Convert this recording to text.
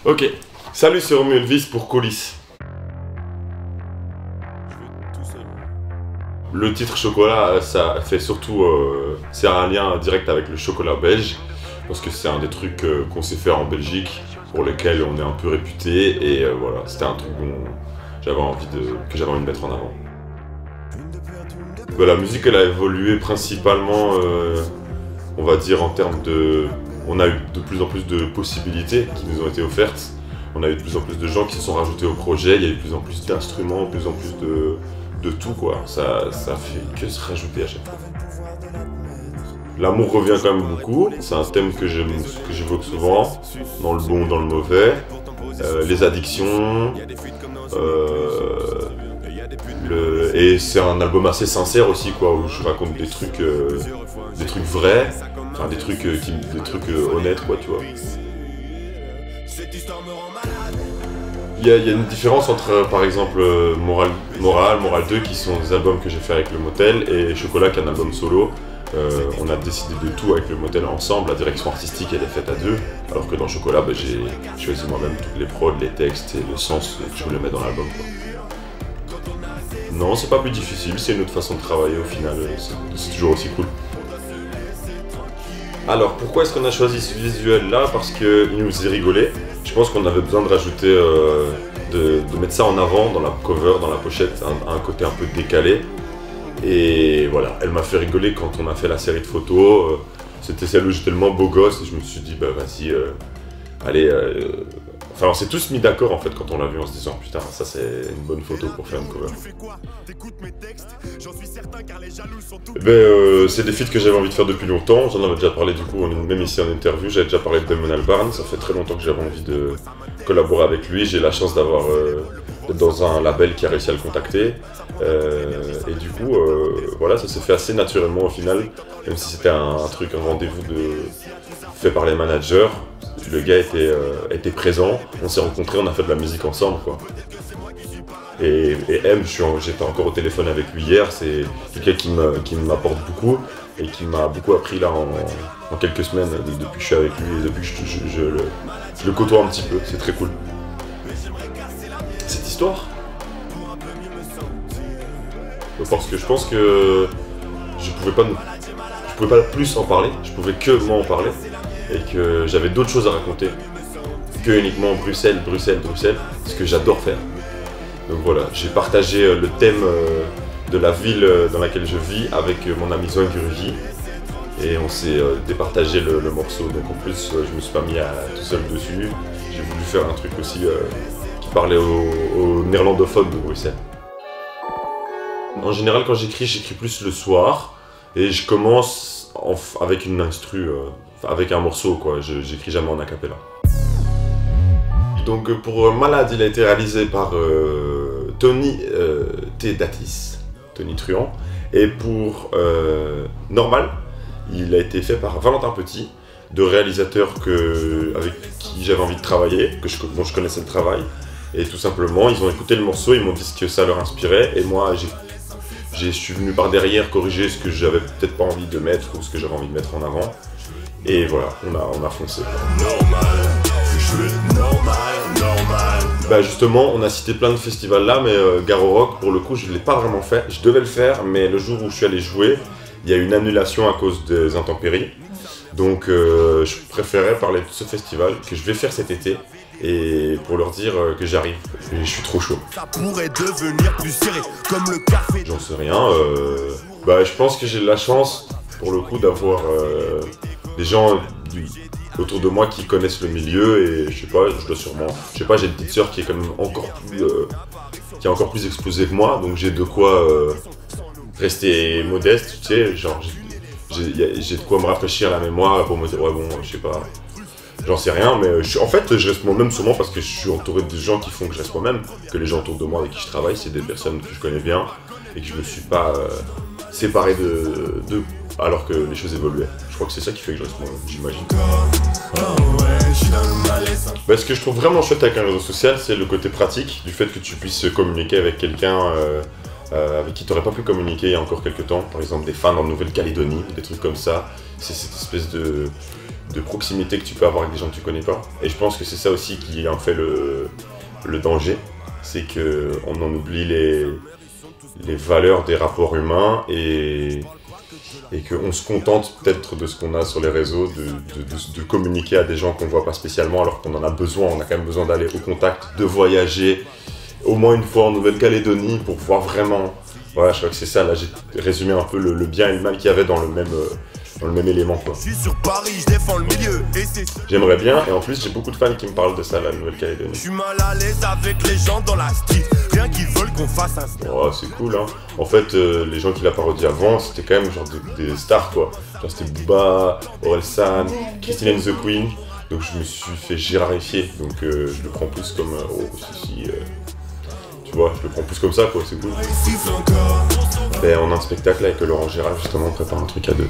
Ok, salut, c'est Romuald Elvis pour Coulisses. Le titre chocolat, ça fait surtout, c'est un lien direct avec le chocolat belge, parce que c'est un des trucs qu'on sait faire en Belgique, pour lesquels on est un peu réputé, et voilà, c'était un truc que j'avais envie de mettre en avant. La musique, elle a évolué principalement, on va dire, en termes de... On a eu de plus en plus de possibilités qui nous ont été offertes. On a eu de plus en plus de gens qui se sont rajoutés au projet, il y a eu de plus en plus d'instruments, de plus en plus de tout, quoi. Ça fait que se rajouter à chaque fois. L'amour revient quand même beaucoup, c'est un thème que j'évoque souvent, dans le bon, dans le mauvais. Les addictions, et c'est un album assez sincère aussi, quoi, où je raconte des trucs vrais, enfin des trucs honnêtes, quoi, tu vois. Il y a une différence entre, par exemple, Moral 2, qui sont des albums que j'ai fait avec le Motel, et Chocolat, qui est un album solo. On a décidé de tout avec le Motel ensemble, la direction artistique elle est faite à deux, alors que dans Chocolat, j'ai choisi moi-même toutes les prods, les textes et le sens que je voulais mettre dans l'album. Non, c'est pas plus difficile, c'est une autre façon de travailler au final, c'est toujours aussi cool. Alors, pourquoi est-ce qu'on a choisi ce visuel-là? Parce qu'il nous faisait rigoler. Je pense qu'on avait besoin de rajouter, de mettre ça en avant dans la cover, dans la pochette, un côté un peu décalé. Et voilà, elle m'a fait rigoler quand on a fait la série de photos. C'était celle où j'étais tellement beau gosse et je me suis dit, bah vas-y, allez... Enfin, on s'est tous mis d'accord en fait quand on l'a vu en se disant, putain, ça c'est une bonne photo pour faire une cover. C'est des feats que j'avais envie de faire depuis longtemps, j'en avais déjà parlé du coup, même ici en interview, j'avais déjà parlé de Damon Albarn, ça fait très longtemps que j'avais envie de collaborer avec lui, j'ai la chance d'être dans un label qui a réussi à le contacter, et du coup, voilà, ça s'est fait assez naturellement au final, même si c'était un rendez-vous fait par les managers. Le gars était présent, on s'est rencontrés, on a fait de la musique ensemble, quoi. Et M, j'étais encore au téléphone avec lui hier, c'est quelqu'un qui m'apporte beaucoup et qui m'a beaucoup appris là en quelques semaines depuis que je suis avec lui et depuis que je le côtoie un petit peu, c'est très cool. Cette histoire, parce que je pense que je pouvais pas plus en parler, je pouvais que moi en parler. Et que j'avais d'autres choses à raconter que uniquement Bruxelles, ce que j'adore faire. Donc voilà, j'ai partagé le thème de la ville dans laquelle je vis avec mon ami Zoin Guruji et on s'est départagé le morceau. Donc en plus, je me suis pas mis tout seul dessus. J'ai voulu faire un truc aussi qui parlait aux néerlandophones de Bruxelles. En général, quand j'écris plus le soir et je commence avec une instru. Avec un morceau, quoi, j'écris jamais en acapella. Donc pour Malade, il a été réalisé par Tony Datis, Tony Truant, et pour Normal, il a été fait par Valentin Petit, deux réalisateurs avec qui j'avais envie de travailler, dont je connaissais le travail, et tout simplement, ils ont écouté le morceau, ils m'ont dit ce que ça leur inspirait, et moi, je suis venu par derrière corriger ce que j'avais peut-être pas envie de mettre, ou ce que j'avais envie de mettre en avant. Et voilà, on a foncé. Bah justement, on a cité plein de festivals là, mais Garo Rock, pour le coup, je ne l'ai pas vraiment fait. Je devais le faire, mais le jour où je suis allé jouer, il y a eu une annulation à cause des intempéries. Donc je préférais parler de ce festival que je vais faire cet été. Et pour leur dire que j'arrive, et je suis trop chaud. J'en sais rien, je pense que j'ai de la chance, pour le coup, d'avoir des gens autour de moi qui connaissent le milieu et je sais pas, j'ai une petite sœur qui est quand même qui est encore plus exposée que moi, donc j'ai de quoi rester modeste, tu sais, genre j'ai de quoi me rafraîchir la mémoire pour me dire ouais bon, je sais pas, j'en sais rien, mais en fait je reste moi-même sûrement parce que je suis entouré de gens qui font que je reste moi-même, que les gens autour de moi avec qui je travaille, c'est des personnes que je connais bien et que je me suis pas séparé d'eux alors que les choses évoluaient. Je crois que c'est ça qui fait que je reste moi, j'imagine. Ce que je trouve vraiment chouette avec un réseau social, c'est le côté pratique, du fait que tu puisses communiquer avec quelqu'un avec qui tu n'aurais pas pu communiquer il y a encore quelques temps, par exemple des fans en Nouvelle-Calédonie, des trucs comme ça. C'est cette espèce de proximité que tu peux avoir avec des gens que tu connais pas. Et je pense que c'est ça aussi qui en fait le danger, c'est qu'on en oublie les valeurs des rapports humains et qu'on se contente peut-être de ce qu'on a sur les réseaux, de communiquer à des gens qu'on voit pas spécialement alors qu'on en a besoin. On a quand même besoin d'aller au contact, de voyager au moins une fois en Nouvelle-Calédonie pour voir vraiment... Voilà, je crois que c'est ça, là j'ai résumé un peu le bien et le mal qu'il y avait dans le même élément, quoi. Je suis sur Paris, je défends le milieu et c'est... J'aimerais bien, et en plus j'ai beaucoup de fans qui me parlent de ça, la Nouvelle-Calédonie. Je suis mal à l'aise avec les gens dans la street, rien qu'ils veulent qu'on fasse un... Oh, c'est cool, hein. En fait, les gens qui la parodiaient avant, c'était quand même genre des stars, quoi. Genre c'était Booba, Orelsan, Christine and the Queen. Donc je me suis fait girarifier, donc je le prends plus comme... tu vois, je le prends plus comme ça, quoi, c'est cool. Ben, on a un spectacle avec Laurent Gérard, justement, on prépare un truc à deux.